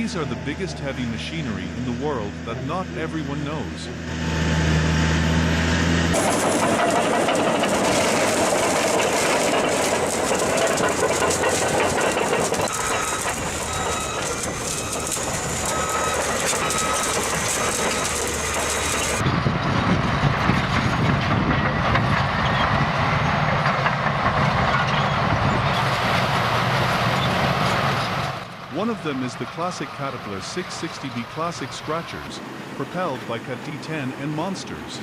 These are the biggest heavy machinery in the world that not everyone knows. One of them is the classic Caterpillar 660B Classic Scratchers, propelled by Cat D10 and Monsters.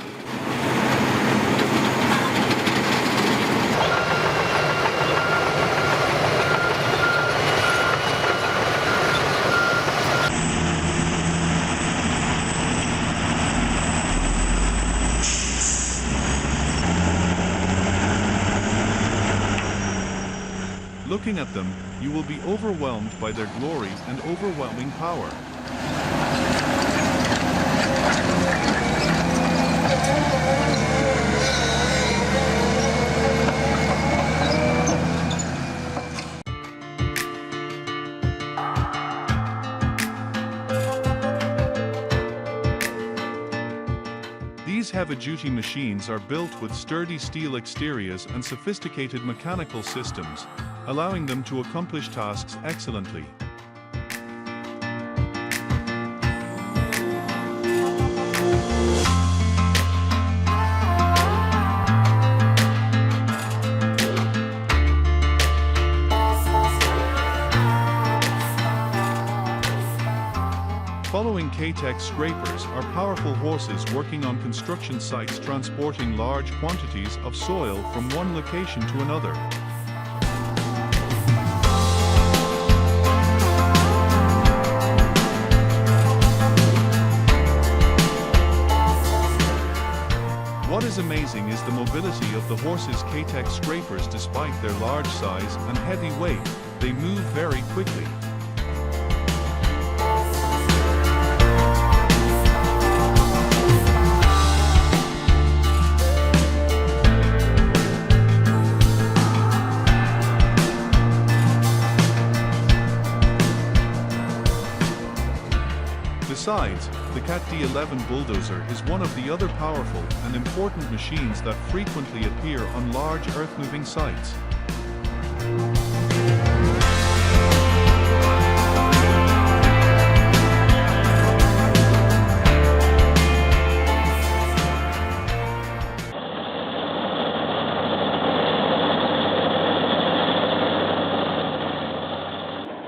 Looking at them, you will be overwhelmed by their glory and overwhelming power. These heavy-duty machines are built with sturdy steel exteriors and sophisticated mechanical systems, allowing them to accomplish tasks excellently. Following K-Tech scrapers are powerful horses working on construction sites transporting large quantities of soil from one location to another. What is amazing is the mobility of the horses' K-Tech scrapers. Despite their large size and heavy weight, they move very quickly. Besides, the Cat D11 Bulldozer is one of the other powerful and important machines that frequently appear on large earth-moving sites.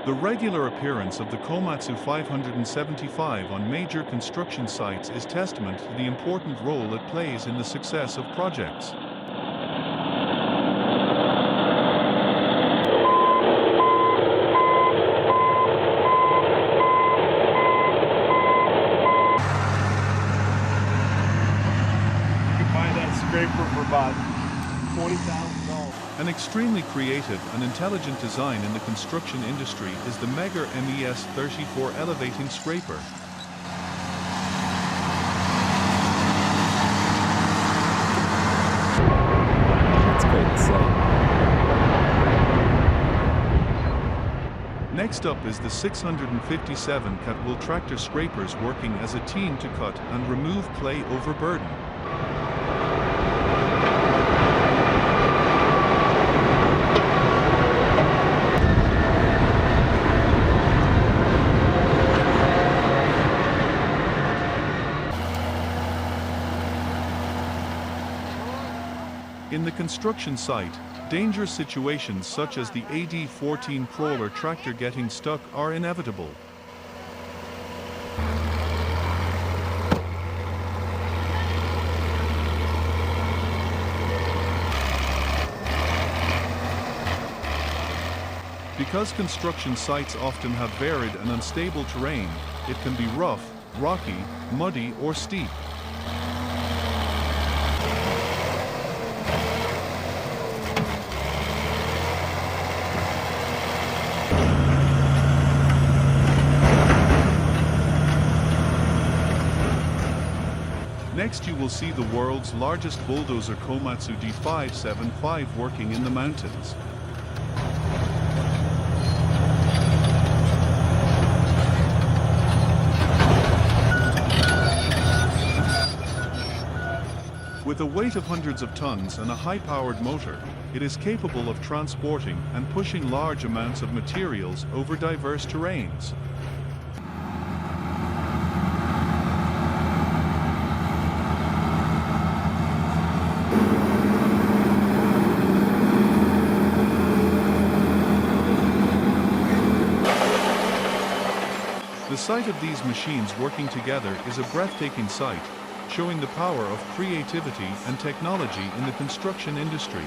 The regular appearance of the Komatsu 575 on major construction sites is testament to the important role it plays in the success of projects. You can buy that scraper for about $20,000. An extremely creative and intelligent design in the construction industry is the Megger MES-34 elevating scraper. That's great to see. Next up is the 657 Catwool tractor scrapers working as a team to cut and remove clay overburden. In the construction site, dangerous situations such as the AD-14 crawler tractor getting stuck are inevitable. Because construction sites often have varied and unstable terrain, it can be rough, rocky, muddy, or steep. Next you will see the world's largest bulldozer Komatsu D575 working in the mountains. With a weight of hundreds of tons and a high-powered motor, it is capable of transporting and pushing large amounts of materials over diverse terrains. The sight of these machines working together is a breathtaking sight, showing the power of creativity and technology in the construction industry.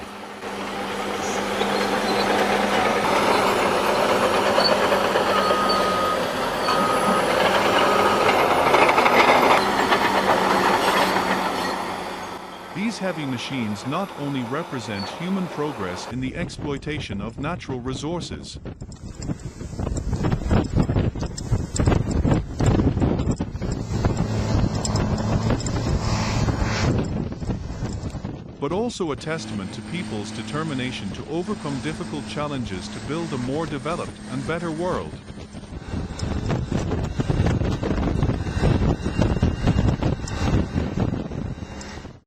These heavy machines not only represent human progress in the exploitation of natural resources, but also a testament to people's determination to overcome difficult challenges to build a more developed and better world.